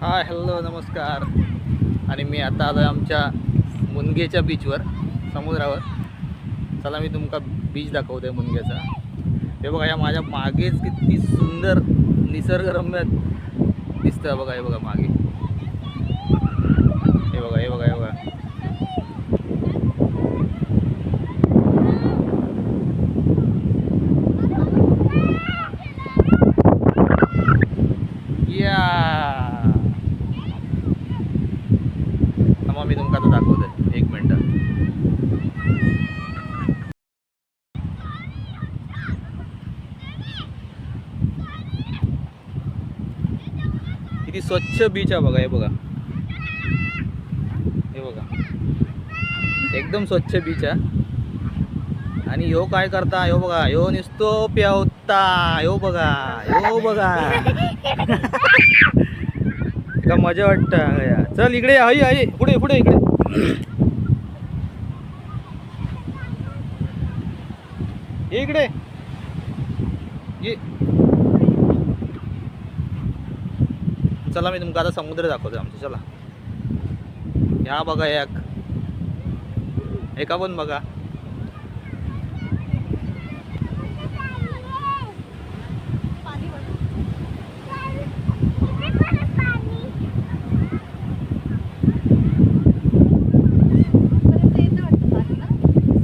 Hi hello नमस्कार. आणि मी आता आलो आमच्या मुनगेच्या बीचवर, समुद्रावर. चला मी तुमका बीच दाखवतोय मुनगेचा. हे बघा, या माझ्या मागेच किती सुंदर निसर्गरम्य दिसतं. बघा हे बघा मागे, हे बघा हे बघा हे बघा. मी तुमका आता दाखवतोय, एक मिनिट. किती स्वच्छ बीच आहे बघा. हे बघा हे बघा, एकदम स्वच्छ बीच आहे. आणि ह्यो काय करता, ह्यो बघा, ह्यो नुसतो प्यावता. ह्यो बघा ह्यो बघा का मजा वाटतं. चल इकडे, आई आई पुढे पुढे इकडे. ये इकडे ये. चला मी तुमका आता समुद्र दाखवतो आमचं. चला ह्या बघा, एका पण बघा.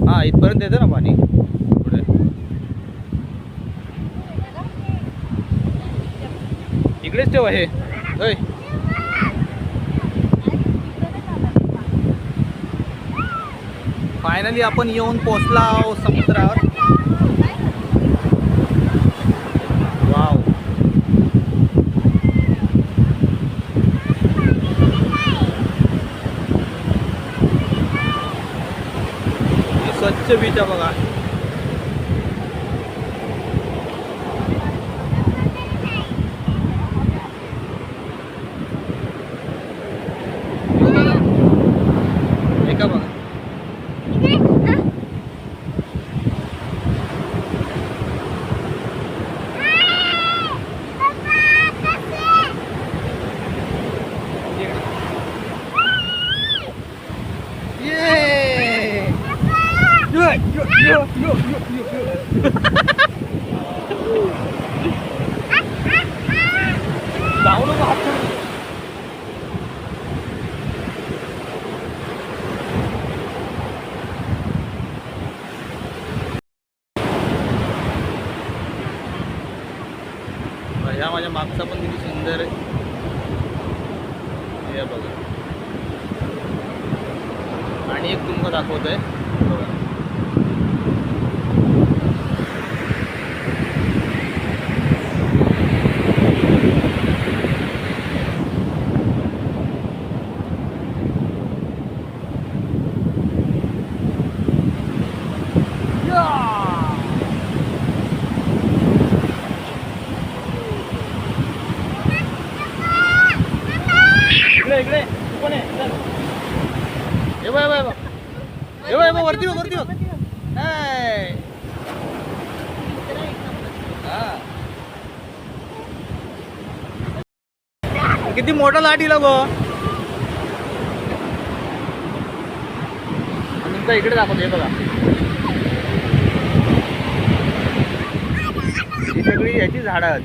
हा इथपर्यंत येतं ना पाणी. पुढे इकडेच ठेवा हे. फायनली आपण येऊन पोहोचला आहोत समुद्रावर. वाव, स्वच्छ बीच आहे बघा. एका बघा. जाऊ नको हात. ह्या माझ्या मागचा पण किती सुंदर आहे. हे बघा, आणि एक तुमका दाखवतोय बघा. इकडे कोण आहे? हे बघ हे बघ हे बघ, वरती बघ वरती बघ. किती मोठा लाटीला गो. तुमचा इकडे दाखवतो. हे बघा, ही सगळी याची झाडं आहेत.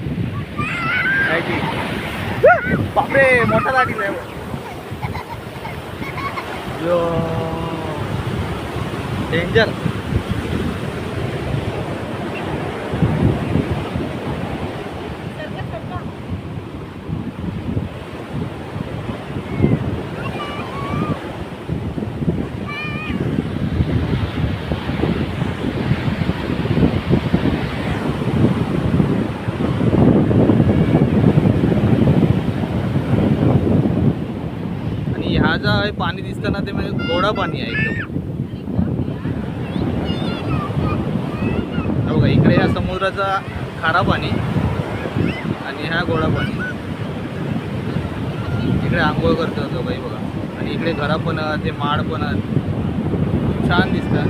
बापरे, मोठा लाटीला आहे. डेंजर. ह्या जा पाणी दिसतं ना, ते म्हणजे गोडा पाणी आहे एकदम. बघा इकडे ह्या समुद्राचा खारा पाणी आणि ह्या गोडा पाणी. इकडे आंघोळ करतो होतो काही बघा. आणि इकडे घरा पण, ते माड पण छान दिसतात.